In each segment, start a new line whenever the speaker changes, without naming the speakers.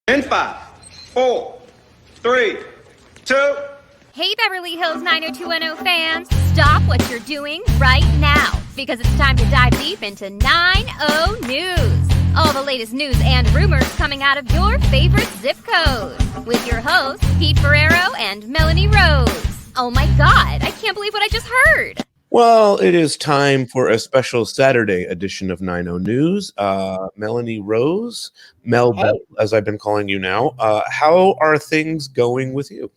In 5, 4, 3, 2.
Hey, Beverly Hills 90210 fans, stop what you're doing right now, because it's time to dive deep into 90 News. All the latest news and rumors coming out of your favorite zip code. With your hosts, Pete Ferrero and Melanie Rose. Oh my God, I can't believe what I just heard.
Well, it is time for a special Saturday edition of 90 News. Melanie Rose, Mel Bell, as I've been calling you now. How are things going with you?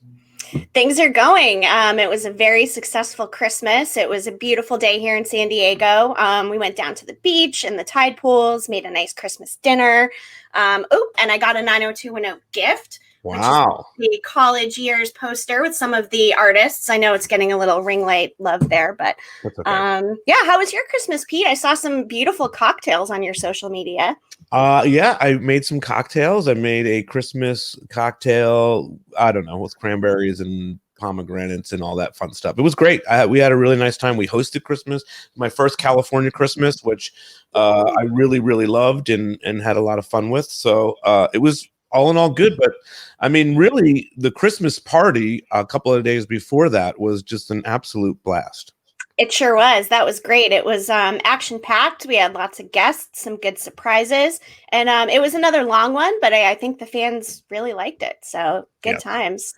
Things are going. It was a very successful Christmas. It was a beautiful day here in San Diego. We went down to the beach and the tide pools, made a nice Christmas dinner. And I got a 90210 gift.
Wow.
Which is the college years poster with some of the artists. I know it's getting a little ring light love there, but
That's okay.
how was your Christmas, Pete? I saw some beautiful cocktails on your social media.
Yeah, I made some cocktails. I made a Christmas cocktail, I don't know, with cranberries and pomegranates and all that fun stuff. It was great. We had a really nice time. We hosted Christmas, my first California Christmas, which I really, really loved and had a lot of fun with. So it was all in all good. But I mean, really, the Christmas party a couple of days before that was just an absolute blast.
It sure was. That was great. It was action-packed. We had lots of guests, some good surprises, and it was another long one, but I think the fans really liked it. So good times.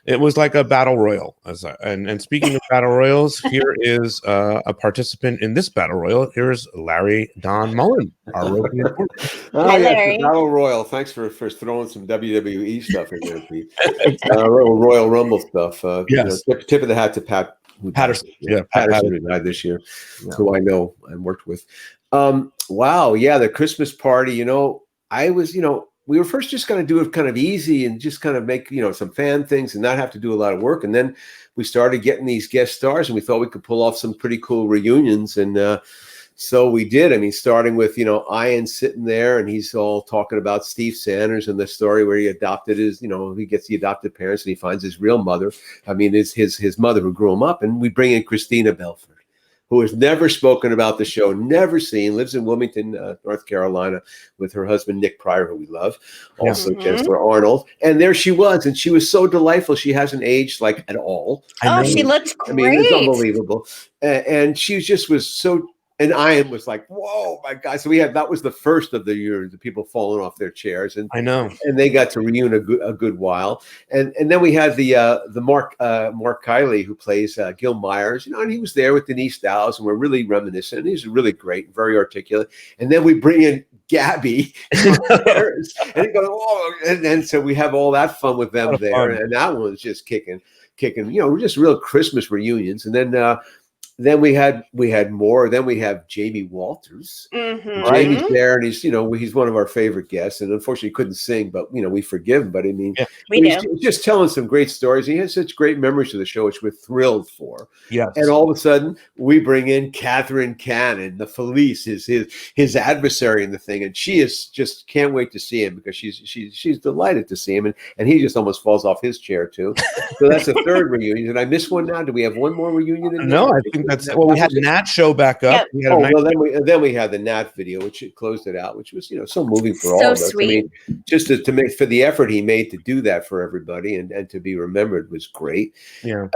It was like a battle royal. And speaking of battle royals, here is a participant in this battle royal. Here's Larry Mollin, our roving reporter.
Hi, Larry.
Battle royal. Thanks for throwing some WWE stuff in there, Pete. Royal Rumble stuff.
Yes.
Tip of the hat to Pat
Patterson.
Patterson who died this year, who I know and worked with. Wow. Yeah. The Christmas party, we were first just going to do it kind of easy and just kind of make, some fan things and not have to do a lot of work. And then we started getting these guest stars and we thought we could pull off some pretty cool reunions. And so we did. I mean, starting with, Ian sitting there and he's all talking about Steve Sanders and the story where he adopted he gets the adopted parents and he finds his real mother. I mean, his mother who grew him up. And we bring in Christina Belford, who has never spoken about the show, never seen, lives in Wilmington, North Carolina, with her husband, Nick Pryor, who we love, also Jennifer Arnold. And there she was, and she was so delightful. She hasn't aged, at all.
She looked great.
I mean, it's unbelievable. And she was so... And Ian was like, whoa, my God. So that was the first of the year, the people falling off their chairs. And
I know.
And they got to reunion a good while. And then we had the Mark Kiley, who plays Gil Myers, and he was there with Denise Dowles, and we're really reminiscent. He's really great, very articulate. And then we bring in Gabby, and he goes, oh, and so we have all that fun with them there.
Fun.
And that one was just kicking, just real Christmas reunions. And then we had more. Then we have Jamie Walters.
Mm-hmm.
Jamie's there, and he's one of our favorite guests. And unfortunately, he couldn't sing, but we forgive him. But I mean, he's just telling some great stories. He has such great memories of the show, which we're thrilled for.
Yes.
And all of a sudden, we bring in Kathleen Cannon, the Felice, his adversary in the thing, and she is just can't wait to see him because she's delighted to see him, and he just almost falls off his chair too. So that's a third reunion. Did I miss one now? Do we have one more reunion?
No, I think we had Nat show back up.
Then we had the Nat video, which closed it out, which was so moving for all of us.
Sweet.
I mean, just to make for the effort he made to do that for everybody and to be remembered was great.
Yeah.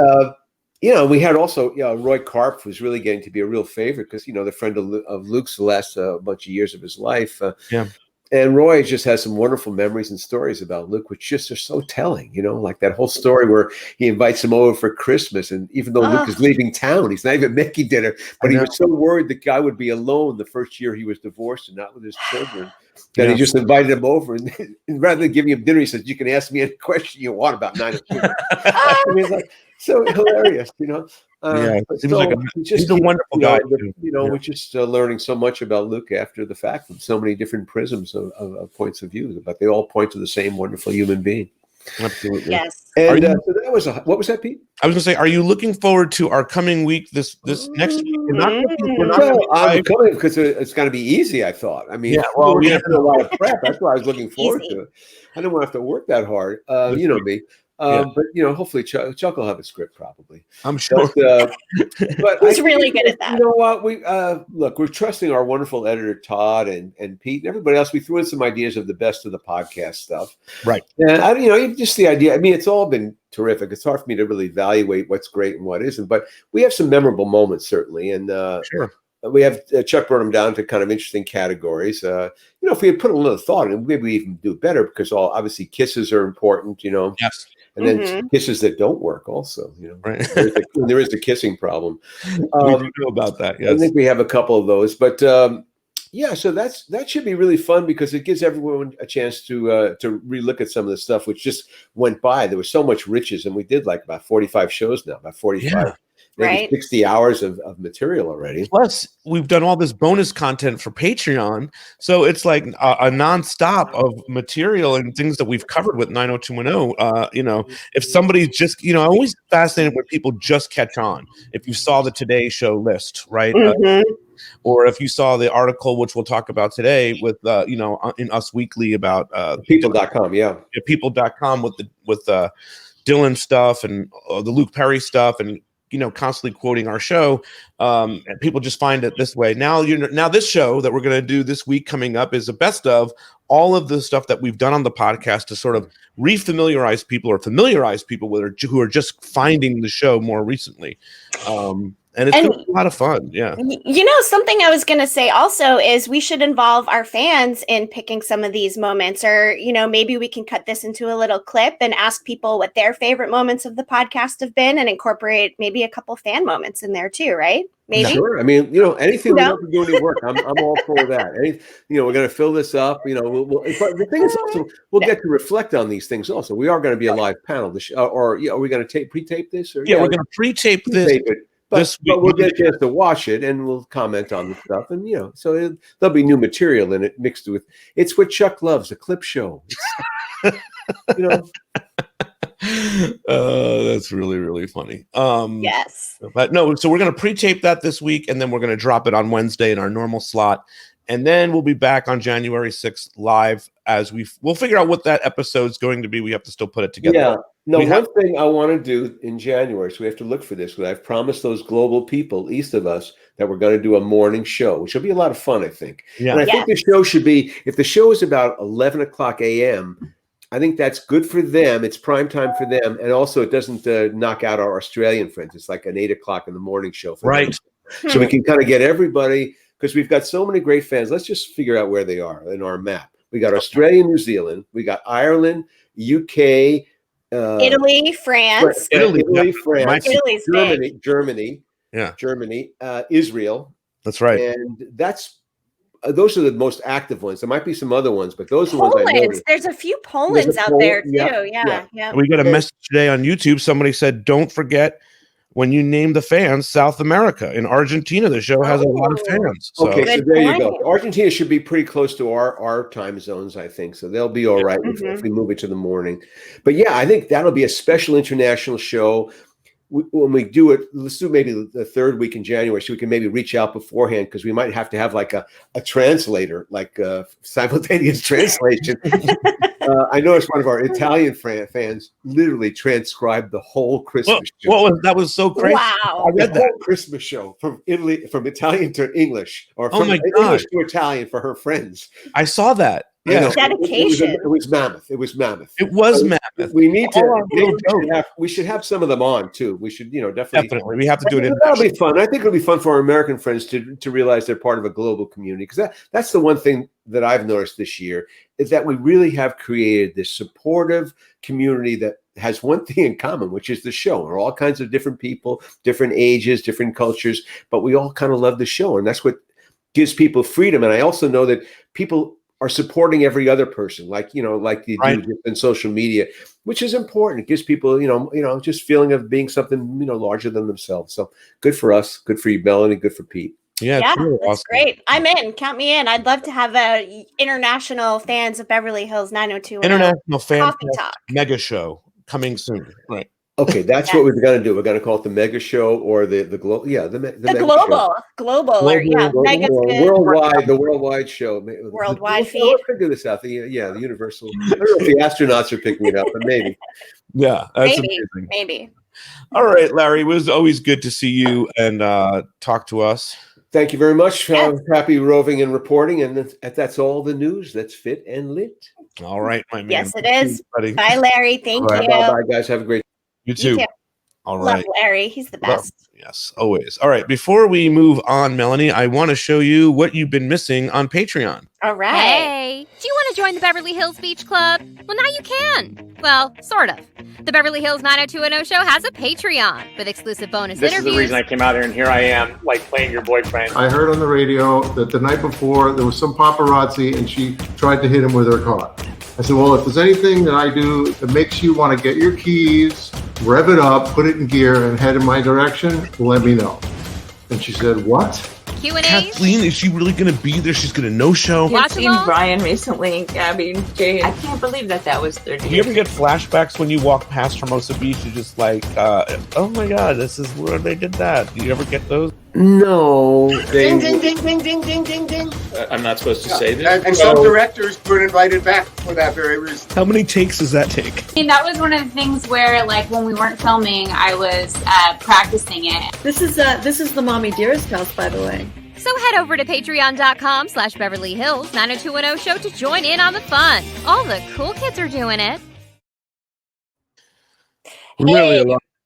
We had also Roy Karp was really getting to be a real favorite because the friend of Luke's the last bunch of years of his life. And Roy just has some wonderful memories and stories about Luke, which just are so telling, like that whole story where he invites him over for Christmas. And even though Luke is leaving town, he's not even making dinner, but he was so worried the guy would be alone the first year he was divorced and not with his children, that he just invited him over. And rather than giving him dinner, he said, you can ask me any question you want about 902. I mean, it's so hilarious,
he's a wonderful guy.
We're just learning so much about Luke after the fact from so many different prisms of points of view, but they all point to the same wonderful human being.
Absolutely.
Yes.
And so that was what was that, Pete?
I was going to say, are you looking forward to our coming week? This next week?
I'm coming because it's going to be easy. I thought. I mean, we have a lot of prep. That's what I was looking forward to. I didn't want to have to work that hard. Me. But hopefully Chuck will have a script probably.
I'm sure.
But
He's really good at that.
You know what? We're trusting our wonderful editor Todd and Pete and everybody else. We threw in some ideas of the best of the podcast stuff.
Right.
And just the idea. I mean, it's all been terrific. It's hard for me to really evaluate what's great and what isn't, but we have some memorable moments certainly. And
sure.
We have Chuck brought them down to kind of interesting categories. If we had put a little thought in, maybe we even do better because obviously kisses are important.
Yes.
And then kisses that don't work also.
Right.
There is a kissing problem.
We do know about that. Yes.
I think we have a couple of those, but so that should be really fun because it gives everyone a chance to relook at some of the stuff which just went by. There was so much riches, and we did like about 45 shows now, about 45. Maybe 60 hours of material already.
Plus, we've done all this bonus content for Patreon. So it's like a nonstop of material and things that we've covered with 90210. If somebody's just, I'm always fascinated when people just catch on. If you saw the Today Show list, right? Or if you saw the article, which we'll talk about today with, in Us Weekly about
people.com. Yeah.
People.com with Dylan stuff and the Luke Perry stuff and, constantly quoting our show, and people just find it this way. Now, now this show that we're going to do this week coming up is a best of all of the stuff that we've done on the podcast to sort of refamiliarize people or familiarize people with who are just finding the show more recently. And it's been a lot of fun. Yeah.
Something I was going to say also is we should involve our fans in picking some of these moments, or, maybe we can cut this into a little clip and ask people what their favorite moments of the podcast have been and incorporate maybe a couple fan moments in there too, right? Maybe.
Sure. I mean, anything we don't have to do any work. I'm all for that. We're going to fill this up. But the thing is also, we'll get to reflect on these things also. We are going to be a live panel. Are we going to pre-tape this? Or,
we're going to pre-tape this.
But we'll get a chance to watch it and we'll comment on the stuff. And, so there'll be new material in it mixed with, it's what Chuck loves, a clip show.
That's really, really funny.
Yes.
But no, so we're going to pre-tape that this week, and then we're going to drop it on Wednesday in our normal slot. And then we'll be back on January 6th live as we'll figure out what that episode's going to be. We have to still put it together.
Yeah. No, one thing I want to do in January, so we have to look for this, because I've promised those global people east of us that we're going to do a morning show, which will be a lot of fun, I think. Yeah. And I think the show should be, if the show is about 11 o'clock a.m., I think that's good for them. It's prime time for them. And also it doesn't knock out our Australian friends. It's like an 8 o'clock in the morning show for them. So we can kind of get everybody, because we've got so many great fans. Let's just figure out where they are in our map. We got Australia, New Zealand. We got Ireland, UK,
Italy, France.
France.
Italy's
Germany. Yeah. Germany, Israel.
That's right.
And those are the most active ones. There might be some other ones, but those are the ones I know.
There's a few Polands out there too. Yeah.
We got a message today on YouTube. Somebody said, don't forget when you name the fans, South America. In Argentina, the show has a lot of fans. So.
Okay, so there you go. Argentina should be pretty close to our time zones, I think. So they'll be all right if we move it to the morning. But yeah, I think that'll be a special international show. When we do it, let's do maybe the third week in January, so we can maybe reach out beforehand, because we might have to have like a translator, like simultaneous translation. I noticed one of our Italian fans literally transcribed the whole Christmas show.
That was so crazy.
Wow.
I read the whole Christmas show from Italian to English, or from English to Italian for her friends.
I saw that.
Yeah,
dedication.
It was mammoth. We need to. We should have some of them on too. We should, definitely.
We have to do it.
That'll be fun. I think it'll be fun for our American friends to realize they're part of a global community, because that's the one thing that I've noticed this year, is that we really have created this supportive community that has one thing in common, which is the show. We're all kinds of different people, different ages, different cultures, but we all kind of love the show, and that's what gives people freedom. And I also know that people are supporting every other person, like you do in social media, which is important. It gives people, just feeling of being something, larger than themselves. So good for us, good for you, Melanie, good for Pete.
Yeah,
that's awesome. Great. I'm in. Count me in. I'd love to have international fans of Beverly Hills 90210
international fan
coffee talk
mega show coming soon. Right.
Okay, that's what we're going to do. We're going to call it the Mega Show or the global. Yeah, the Mega Show.
Global, or Mega's
or
good.
worldwide, the worldwide show.
Worldwide feed.
We'll figure this out. The universal. I don't know if the astronauts are picking it up, but maybe.
Yeah, that's amazing.
Maybe.
All right, Larry, it was always good to see you and talk to us.
Thank you very much. Happy roving and reporting. And that's all the news that's fit and lit.
All right, my man.
Yes, it is. Bye, Larry. Thank you.
Bye, guys. Have a great day.
You too. All right.
Love Larry. He's the best.
Yes, always. All right. Before we move on, Melanie, I want to show you what you've been missing on Patreon.
All right. Hey, do you want to join the Beverly Hills Beach Club? Well, now you can. Well, sort of. The Beverly Hills 90210 show has a Patreon with exclusive bonus interviews.
This is the reason I came out here, and here I am, like playing your boyfriend.
I heard on the radio that the night before there was some paparazzi and she tried to hit him with her car. I said, well, if there's anything that I do that makes you want to get your keys, rev it up, put it in gear, and head in my direction, let me know. And she said, what?
Q&A.
Kathleen, is she really going to be there? She's going to no-show?
I've seen Brian recently, Gabby, Jade. I can't believe that was 30 years.
Do you ever get flashbacks when you walk past Hermosa Beach? You're just like, oh my God, this is where they did that. Do you ever get those?
No.
Ding, ding, ding, ding, ding, ding, ding, ding.
I'm not supposed to say this.
And some directors were invited back for that very reason.
How many takes does that take?
I mean, that was one of the things where, like, when we weren't filming, I was practicing it.
This is the Mommy Dearest house, by the way.
So head over to patreon.com/Beverly Hills 90210 show to join in on the fun. All the cool kids are doing it.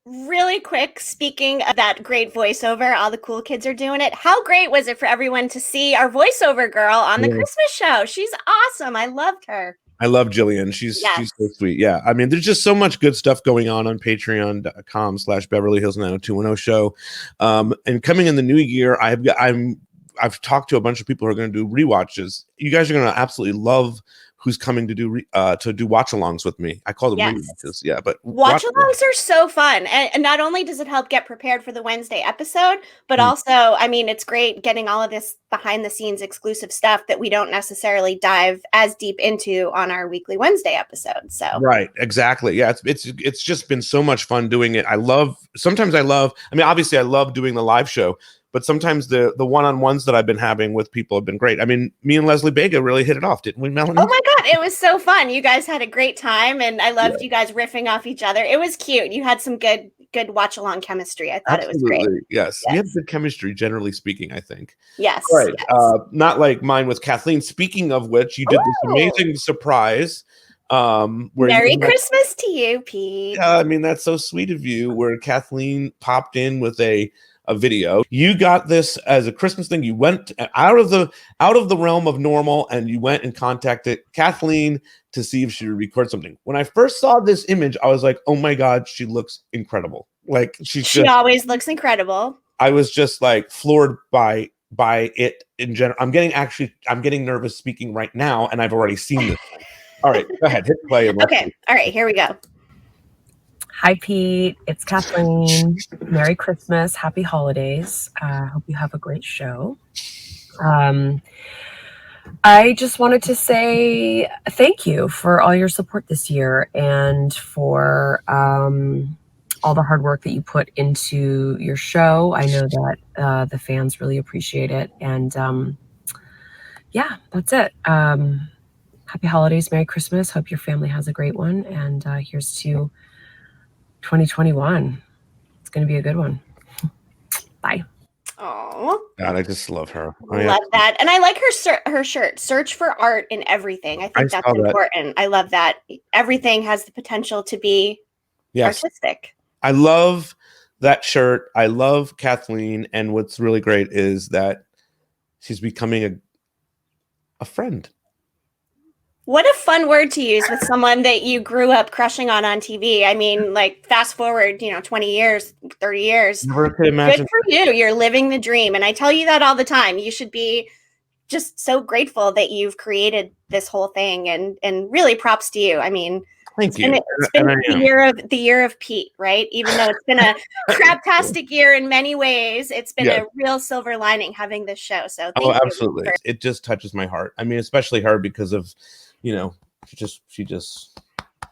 Really quick, speaking of that great voiceover, all the cool kids are doing it. How great was it for everyone to see our voiceover girl on the Christmas show? She's awesome. I loved her.
I love Jillian. She's so sweet. Yeah. I mean, there's just so much good stuff going on patreon.com/Beverly Hills 90210 show. And coming in the new year, I've talked to a bunch of people who are going to do rewatches. You guys are going to absolutely love who's coming to do watch-alongs with me. I call them rewatches. Yeah, but
watch-alongs are so fun. And not only does it help get prepared for the Wednesday episode, but also, I mean, it's great getting all of this behind-the-scenes exclusive stuff that we don't necessarily dive as deep into on our weekly Wednesday episode. So
right, exactly. Yeah, it's just been so much fun doing it. I mean, obviously I love doing the live show, but sometimes the one-on-ones that I've been having with people have been great. I mean, me and Leslie Bega really hit it off, didn't we, Melanie?
Oh my God, it was so fun. You guys had a great time, and I loved you guys riffing off each other. It was cute. You had some good watch-along chemistry. I thought it was great.
Yes. We have good chemistry, generally speaking, I think.
Yes.
Right. Yes. Not like mine with Kathleen. Speaking of which, you did this amazing surprise.
Merry Christmas to you, Pete.
I mean, that's so sweet of you, where Kathleen popped in with a video. You got this as a Christmas thing. You went out of the realm of normal, and you went and contacted Kathleen to see if she would record something. When I first saw this image, I was like, oh my God, she looks incredible. Like she
always looks incredible.
I was just like floored by it in general. I'm getting nervous speaking right now, and I've already seen this. All right, go ahead, hit play.
Okay. All right, here we go.
Hi, Pete. It's Kathleen. Merry Christmas. Happy holidays. Hope you have a great show. I just wanted to say thank you for all your support this year and for all the hard work that you put into your show. I know that the fans really appreciate it. And yeah, that's it. Happy holidays. Merry Christmas. Hope your family has a great one. And here's to 2021. It's going to be a good one. Bye.
Oh,
God, I just love her.
Love that. And I like her shirt. Search for art in everything. I think that's important. I love that. Everything has the potential to be artistic.
I love that shirt. I love Kathleen. And what's really great is that she's becoming a friend.
What a fun word to use with someone that you grew up crushing on TV. I mean, like, fast forward, 20 years, 30 years.
Never could imagine.
Good for you. You're living the dream. And I tell you that all the time. You should be just so grateful that you've created this whole thing, and really props to you. I mean,
thank you.
It's been the year of Pete, right? Even though it's been a craptastic year in many ways, it's been a real silver lining having this show. So thank you.
Absolutely. It just touches my heart. I mean, especially her, because of, she just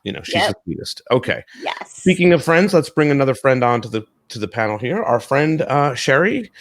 You know, she's the sweetest. Okay.
Yes.
Speaking of friends, let's bring another friend on to the panel here. Our friend Shari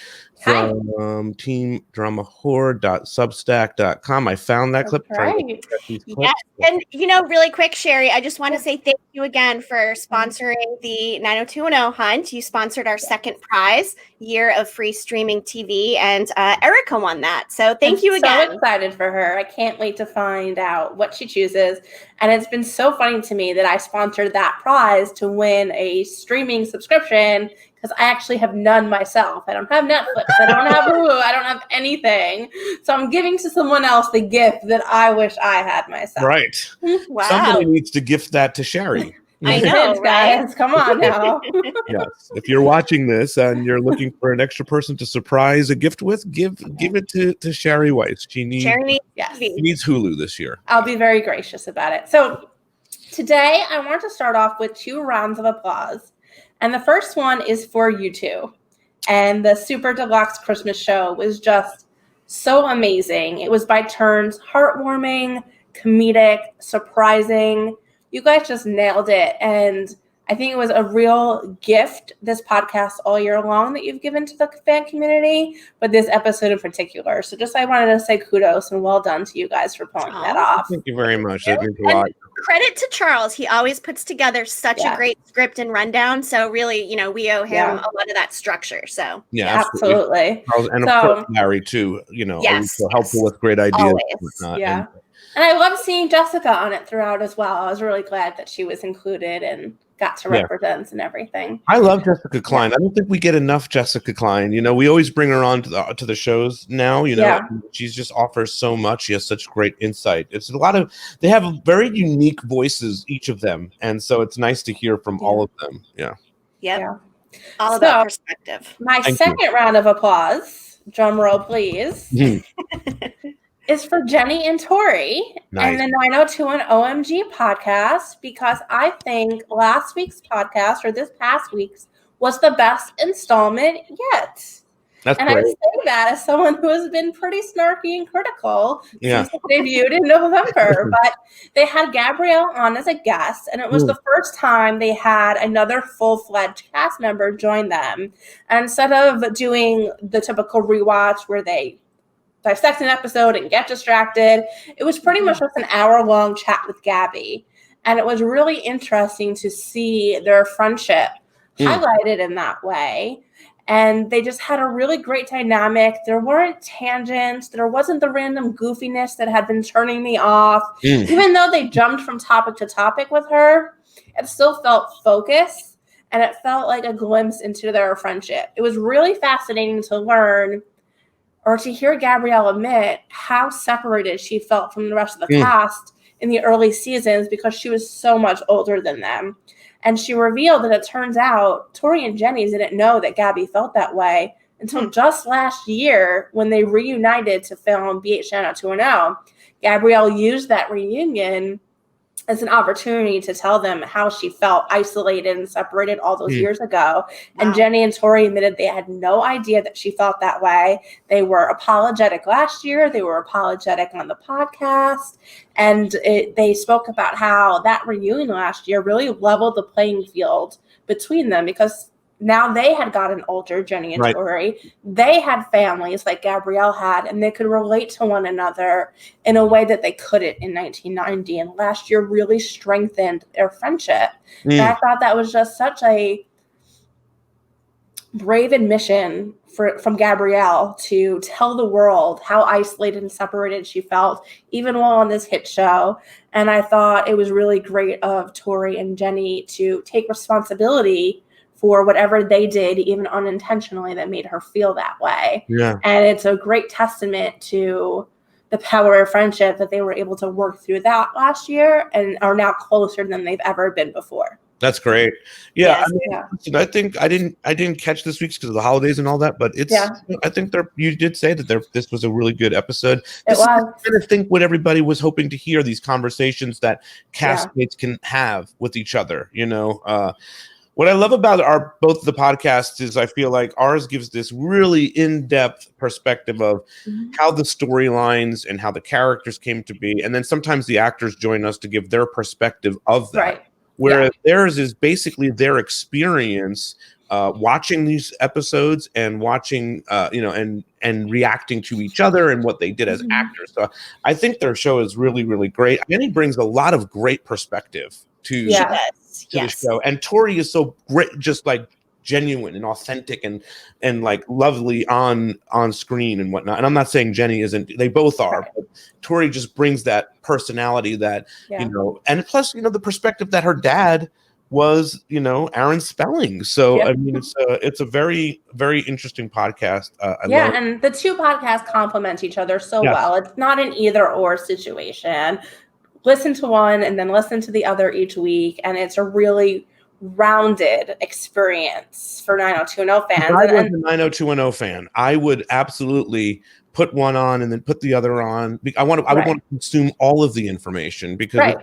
from teamdramahorror.substack.com. I found that clip.
Right. Yes. And, really quick, Shari, I just want to say thank you again for sponsoring the 90210 hunt. You sponsored our second prize, year of free streaming TV, and Erica won that. So thank you again.
So excited for her. I can't wait to find out what she chooses. And it's been so funny to me that I sponsored that prize to win a streaming subscription, because I actually have none myself. I don't have Netflix. I don't have Hulu. I don't have anything. So I'm giving to someone else the gift that I wish I had myself.
Right.
Wow.
Somebody needs to gift that to Shari.
I know,
guys.
right?
Come on now.
Yes. If you're watching this and you're looking for an extra person to surprise a gift with, give it to Shari Weiss. She needs Hulu this year.
I'll be very gracious about it. So today I want to start off with 2 rounds of applause. And the first one is for you two. And the Super Deluxe Christmas show was just so amazing. It was by turns heartwarming, comedic, surprising. You guys just nailed it. And I think it was a real gift, this podcast all year long, that you've given to the fan community, but this episode in particular. So I wanted to say kudos and well done to you guys for pulling that off.
Thank you very much. That means a lot.
Credit to Charles. He always puts together such a great script and rundown. So really, we owe him a lot of that structure. So
absolutely.
And of course, Larry too, always so helpful with great ideas.
And I love seeing Jessica on it throughout as well. I was really glad that she was included and got to represent and everything.
I love Jessica Klein. I don't think we get enough Jessica Klein. We always bring her on to the shows now. She's just offers so much. She has such great insight. It's they have very unique voices, each of them, and so it's nice to hear from all of them.
All about perspective.
My second round of applause, drum roll please, is for Jenny and Tori and the 90210 OMG podcast, because I think last week's podcast, or this past week's, was the best installment yet.
That's
and
great.
I say that as someone who has been pretty snarky and critical
Yeah.
since it debuted in November. But they had Gabrielle on as a guest, and it was the first time they had another full-fledged cast member join them. And instead of doing the typical rewatch where they dissect an episode and get distracted, it was pretty much just an hour-long chat with Gabby. And it was really interesting to see their friendship highlighted in that way. And they just had a really great dynamic. There weren't tangents. There wasn't the random goofiness that had been turning me off. Even though they jumped from topic to topic with her, it still felt focused, and it felt like a glimpse into their friendship. It was really fascinating to learn, or to hear Gabrielle admit how separated she felt from the rest of the cast in the early seasons, because she was so much older than them. And she revealed that it turns out Tori and Jenny didn't know that Gabby felt that way until just last year when they reunited to film BH 90210. Gabrielle used that reunion as an opportunity to tell them how she felt isolated and separated all those years ago. And Jenny and Tori admitted they had no idea that she felt that way. They were apologetic last year. They were apologetic on the podcast. And they spoke about how that reunion last year really leveled the playing field between them, because now they had gotten older, Jenny and Tori. They had families like Gabrielle had, and they could relate to one another in a way that they couldn't in 1990. And last year really strengthened their friendship. And I thought that was just such a brave admission from Gabrielle to tell the world how isolated and separated she felt, even while on this hit show. And I thought it was really great of Tori and Jenny to take responsibility for whatever they did, even unintentionally, that made her feel that way.
Yeah.
And it's a great testament to the power of friendship that they were able to work through that last year and are now closer than they've ever been before.
That's great. Yeah, listen, I think I didn't catch this week's because of the holidays and all that, but it's I think you did say that this was a really good episode.
It was.
I think what everybody was hoping to hear, these conversations that castmates can have with each other, What I love about both the podcasts is I feel like ours gives this really in-depth perspective of how the storylines and how the characters came to be. And then sometimes the actors join us to give their perspective of that.
Right.
Whereas theirs is basically their experience watching these episodes and watching, and reacting to each other and what they did as actors. So I think their show is really, really great. And he brings a lot of great perspective to the show. And Tori is so great, just like genuine and authentic and like lovely on screen and whatnot. And I'm not saying Jenny isn't, they both are, but Tori just brings that personality that, and plus, the perspective that her dad was, Aaron Spelling. So, I mean, it's a very, very interesting podcast.
And the two podcasts complement each other so well. It's not an either or situation. Listen to one and then listen to the other each week. And it's a really rounded experience for 90210 fans.
If I was a 90210 fan, I would absolutely put one on and then put the other on. I would want to consume all of the information because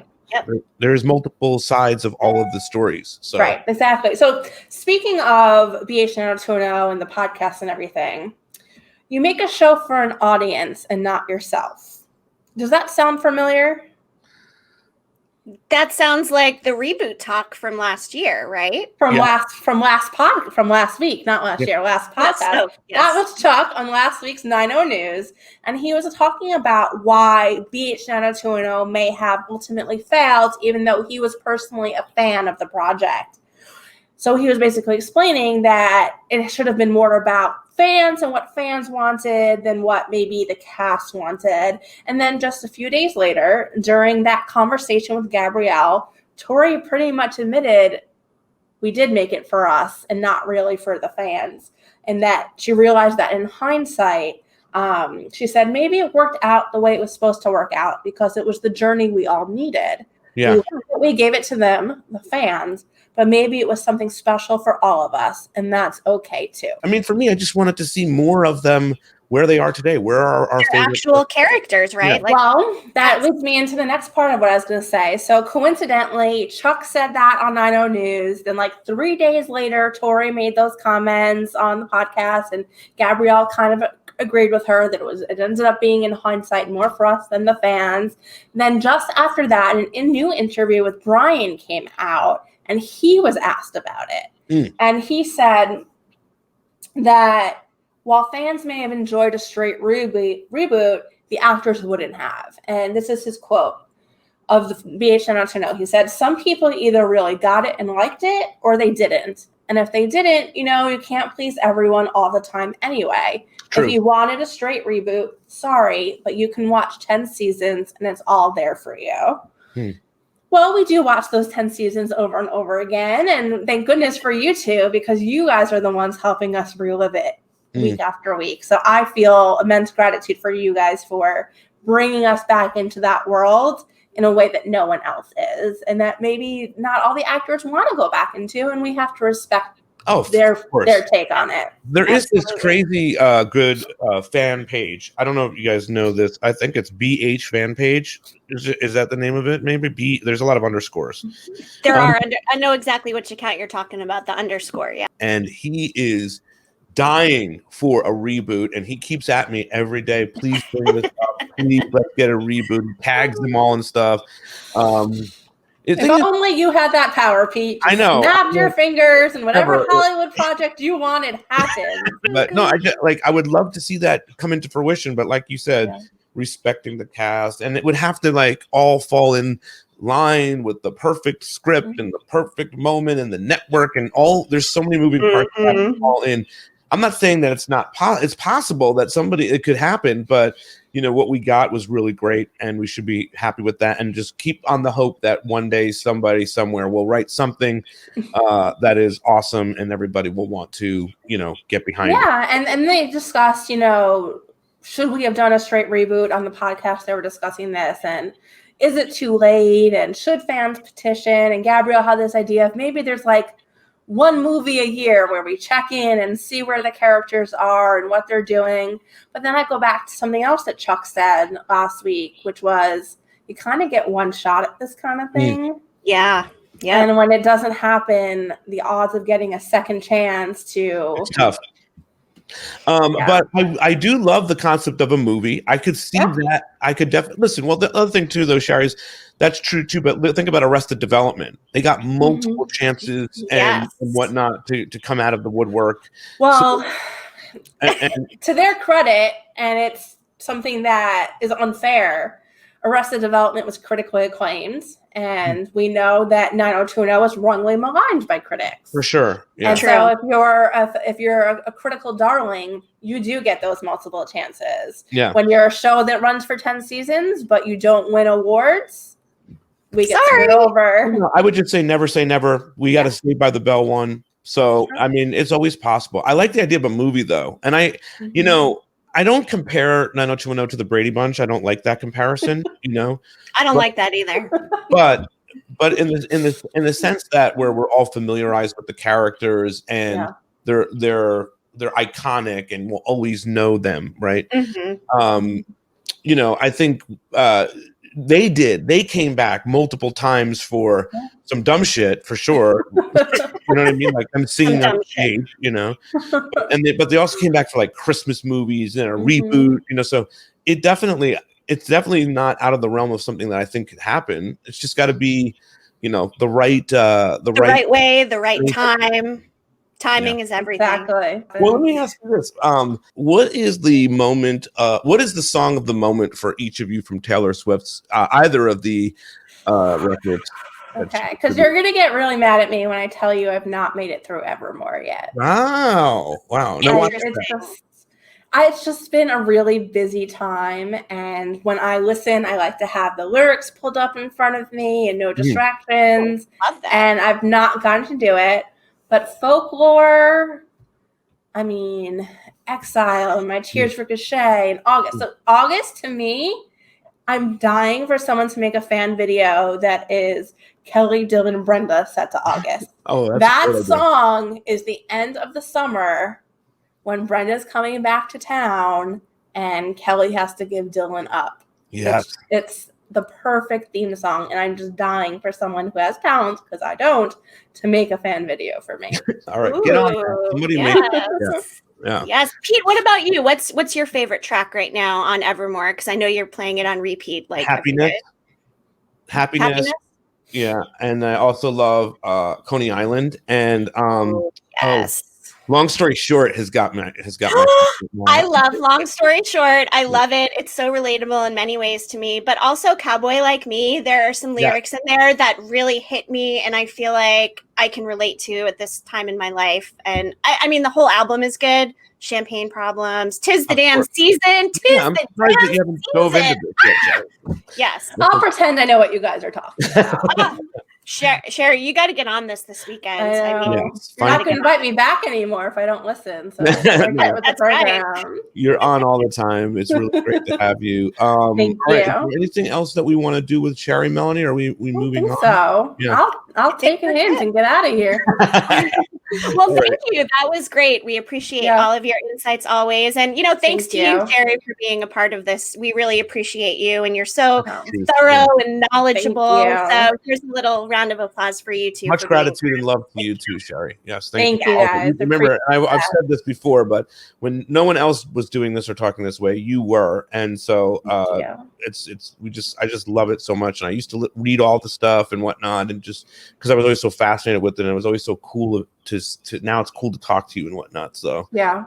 there's multiple sides of all of the stories. So.
Right, exactly. So speaking of BH90210 and the podcast and everything, you make a show for an audience and not yourself. Does that sound familiar?
That sounds like the reboot talk from last year, right?
From last week, not last year, last podcast. That was Chuck on last week's 90 News, and he was talking about why BH90210 may have ultimately failed, even though he was personally a fan of the project. So he was basically explaining that it should have been more about fans and what fans wanted than what maybe the cast wanted. And then just a few days later, during that conversation with Gabrielle, Tori pretty much admitted we did make it for us and not really for the fans. And that she realized that in hindsight, she said maybe it worked out the way it was supposed to work out because it was the journey we all needed.
Yeah.
We gave it to them, the fans, but maybe it was something special for all of us, and that's okay too.
I mean, for me, I just wanted to see more of them where they are today. Where are our
actual characters, right?
Yeah.
Well, that leads me into the next part of what I was going to say. So coincidentally, Chuck said that on 90 News. Then like 3 days later, Tori made those comments on the podcast, and Gabrielle kind of agreed with her that it ended up being in hindsight more for us than the fans. Then just after that, a new interview with Brian came out, and he was asked about it. And he said that while fans may have enjoyed a straight reboot, the actors wouldn't have. And this is his quote of the BH90210. He said, some people either really got it and liked it, or they didn't. And if they didn't, you can't please everyone all the time anyway. True. If you wanted a straight reboot, sorry, but you can watch 10 seasons and it's all there for you. Well, we do watch those 10 seasons over and over again. And thank goodness for you two, because you guys are the ones helping us relive it week after week. So I feel immense gratitude for you guys for bringing us back into that world in a way that no one else is. And that maybe not all the actors want to go back into, and we have to respect their take on it.
There is this crazy good fan page. I don't know if you guys know this. I think it's BH fan page. Is that the name of it? Maybe B. There's a lot of underscores.
There are. I know exactly which account you're talking about. The underscore, yeah.
And he is dying for a reboot, and he keeps at me every day. Please bring this up. Please, let's get a reboot. He tags them all and stuff.
If only you had that power, Pete. Just
I know.
Snap your fingers, and whatever Hollywood project you wanted happened.
But no, I would love to see that come into fruition. But like you said, respecting the cast, and it would have to all fall in line with the perfect script and the perfect moment and the network and all. There's so many moving parts that fall in. I'm not saying that it's not. It's possible that it could happen, but. What we got was really great, and we should be happy with that, and just keep on the hope that one day somebody somewhere will write something that is awesome, and everybody will want to, get behind it.
Yeah, and they discussed, should we have done a straight reboot on the podcast? They were discussing this, and is it too late, and should fans petition? And Gabrielle had this idea of maybe there's one movie a year where we check in and see where the characters are and what they're doing. But then I go back to something else that Chuck said last week, which was you kind of get one shot at this kind of thing.
Yeah. Yeah.
And when it doesn't happen, the odds of getting a second chance to
It's tough. But I do love the concept of a movie. I could see that. I could definitely listen. Well, the other thing too, though, Shari, is that's true too. But think about Arrested Development. They got multiple chances and whatnot to come out of the woodwork.
Well,
so, and
to their credit, and it's something that is unfair, Arrested Development was critically acclaimed, and we know that 90210 was wrongly maligned by critics.
For sure. Yeah.
And so if you're a critical darling, you do get those multiple chances.
Yeah.
When you're a show that runs for 10 seasons, but you don't win awards, we get screwed over.
I would just say never. We got to Saved by the Bell one. So, I mean, it's always possible. I like the idea of a movie, though. And I don't compare 90210 to the Brady Bunch. I don't like that comparison,
I don't like that either.
But in the sense that where we're all familiarized with the characters and they're iconic and we'll always know them, right? I think they came back multiple times for some dumb shit for sure. You know what I mean? Like I'm singing on stage, but they also came back for like Christmas movies and a reboot, so it's definitely not out of the realm of something that I think could happen. It's just got to be, the right
way, the right time. Timing is everything.
Exactly.
Well, let me ask you this: what is the moment? What is the song of the moment for each of you from Taylor Swift's either of the records?
Okay, because you're gonna get really mad at me when I tell you I've not made it through Evermore yet.
Wow. No,
it's just been a really busy time, and when I listen, I like to have the lyrics pulled up in front of me and no distractions.
Love that.
And I've not gotten to do it. But Folklore, Exile, and My Tears Ricochet, and August. So August, to me, I'm dying for someone to make a fan video that is Kelly, Dylan, and Brenda set to August. That song is the end of the summer when Brenda's coming back to town and Kelly has to give Dylan up.
Yes.
It's the perfect theme song, and I'm just dying for someone who has talent, because I don't, to make a fan video for me.
All right, get on that. Somebody make it. Yeah.
Yes. Pete, what about you? What's your favorite track right now on Evermore? Because I know you're playing it on repeat. Like
Happiness. Yeah. And I also love Coney Island. And
yes.
Long Story Short has got my
I love Long Story Short. I love it. It's so relatable in many ways to me, but also Cowboy Like Me. There are some lyrics in there that really hit me and I feel like I can relate to at this time in my life. And I mean, the whole album is good. Champagne Problems. 'Tis the damn season. I'm surprised that you haven't dove into this yet. Yes.
I'll pretend I know what you guys are talking about.
Shari, you got to get on this weekend.
I mean, you're not going to invite me back anymore if I don't listen. So that's
right.
You're on all the time. It's really great to have you.
Thank you.
Right, is there anything else that we want to do with Shari, Melanie? Are we moving on?
So I'll take a hint and get out of here.
Well, thank you. That was great. We appreciate all of your insights always. And, thanks to you, Shari, for being a part of this. We really appreciate you. And you're so thorough and knowledgeable. So here's a little round of applause for you, too.
Much gratitude and love to you, too, Shari. Yes,
thank you, guys.
Remember, I've said this before, but when no one else was doing this or talking this way, you were. And so I just love it so much. And I used to read all the stuff and whatnot, and just because I was always so fascinated with it, and it was always so cool to now it's cool to talk to you and whatnot. So
yeah,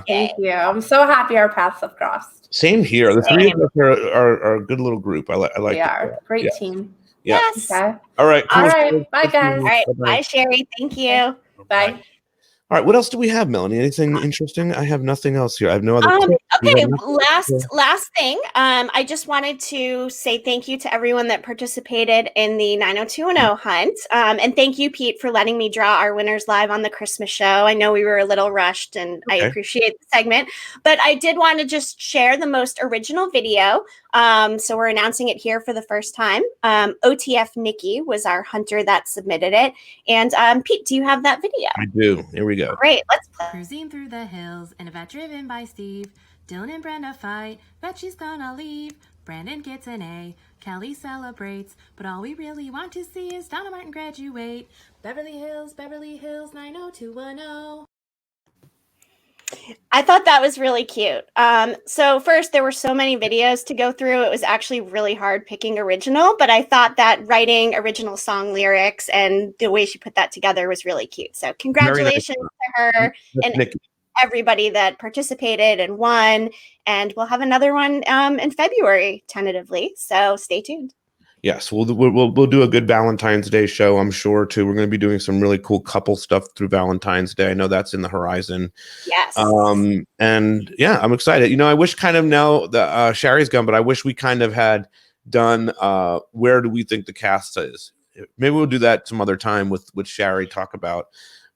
thank
you. I'm so happy our paths have crossed.
Same here. The three of us are a good little group. I like.
We are great team.
Yeah.
Yes.
Okay.
All right.
Cool. All right. Bye, guys.
All right. Bye, Shari. Thank you.
Bye.
All right, what else do we have, Melanie? Anything interesting? I have nothing else here. I have no other.
Okay, last thing. I just wanted to say thank you to everyone that participated in the 90210 hunt, and thank you, Pete, for letting me draw our winners live on the Christmas show. I know we were a little rushed, and I appreciate the segment, but I did want to just share the most original video. So we're announcing it here for the first time. OTF Nikki was our hunter that submitted it, and Pete, do you have that video?
I do. Here we go.
Great, let's play.
Cruising through the hills in a vet driven by Steve. Dylan and Brenda fight, bet she's gonna leave. Brandon gets an A. Kelly celebrates. But all we really want to see is Donna Martin graduate. Beverly Hills, 90210.
I thought that was really cute. So first, there were so many videos to go through. It was actually really hard picking original, but I thought that writing original song lyrics and the way she put that together was really cute. So congratulations to her and everybody that participated and won. And we'll have another one in February, tentatively. So stay tuned.
Yes, we'll do a good Valentine's Day show, I'm sure, too. We're going to be doing some really cool couple stuff through Valentine's Day. I know that's in the horizon.
Yes.
And yeah, I'm excited. You know, I wish kind of now the Shari's gone, but I wish we kind of had done where do we think the cast is. Maybe we'll do that some other time with Shari, talk about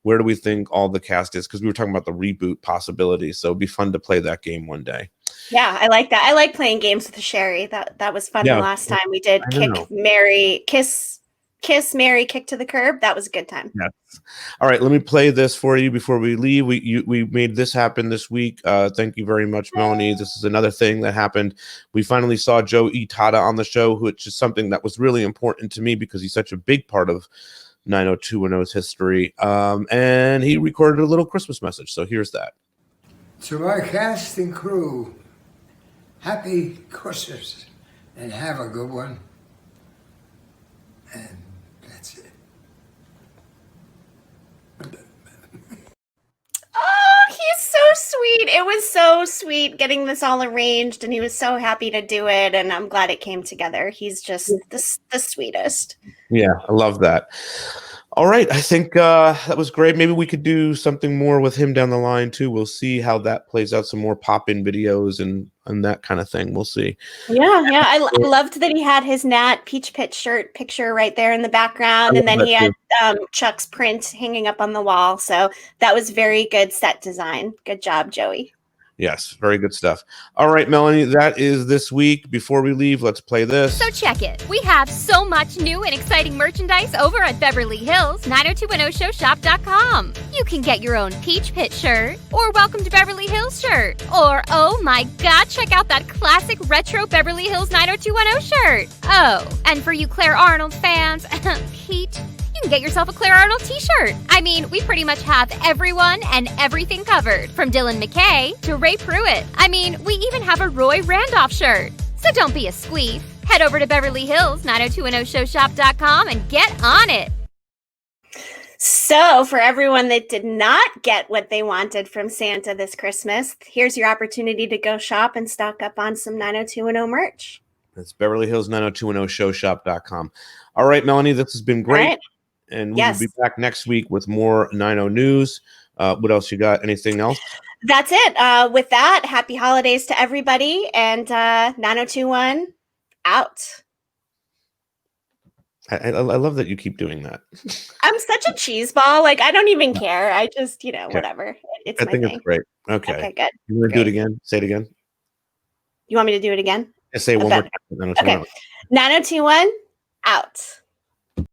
where do we think all the cast is, because we were talking about the reboot possibility. So it'd be fun to play that game one day.
Yeah, I like that. I like playing games with Shari. That was fun. The last time we did kiss, Mary, kick to the curb. That was a good time.
Yes. All right, let me play this for you before we leave. We made this happen this week. Thank you very much, Melanie. This is another thing that happened. We finally saw Joe Tada on the show, which is something that was really important to me because he's such a big part of 90210's history. And he recorded a little Christmas message. So here's that.
To our cast and crew, happy Christmas and have a good one. And that's it.
Oh, he's so sweet. It was so sweet getting this all arranged, and he was so happy to do it, and I'm glad it came together. He's just the sweetest.
Yeah, I love that. All right, I think that was great. Maybe we could do something more with him down the line too. We'll see how that plays out. Some more pop-in videos and that kind of thing. We'll see.
Yeah. I loved that he had his Nat Peach Pit shirt picture right there in the background, and then he had Chuck's print hanging up on the wall. So that was very good set design. Good job, Joey.
Yes, very good stuff. All right, Melanie, that is this week. Before we leave, let's play this.
So check it. We have so much new and exciting merchandise over at Beverly Hills 90210showshop.com. You can get your own Peach Pit shirt or Welcome to Beverly Hills shirt. Or, oh my God, check out that classic retro Beverly Hills 90210 shirt. Oh, and for you Claire Arnold fans, Pete, you can get yourself a Claire Arnold t-shirt. I mean, we pretty much have everyone and everything covered, from Dylan McKay to Ray Pruitt. I mean, we even have a Roy Randolph shirt. So don't be a squeef. Head over to Beverly Hills 90210showshop.com and get on it.
So for everyone that did not get what they wanted from Santa this Christmas, here's your opportunity to go shop and stock up on some 90210 merch.
That's Beverly Hills 90210showshop.com. All right, Melanie, this has been great.
Right.
And we will be back next week with more 90 news. What else you got? Anything else?
That's it. With that, happy holidays to everybody. And 9021 out.
I love that you keep doing that.
I'm such a cheese ball. Like, I don't even care. I just, whatever. It's my thing.
It's great. Okay,
good.
You want to do it again? Say it again.
You want me to do it again?
Say it one more time.
Okay. 9021 out.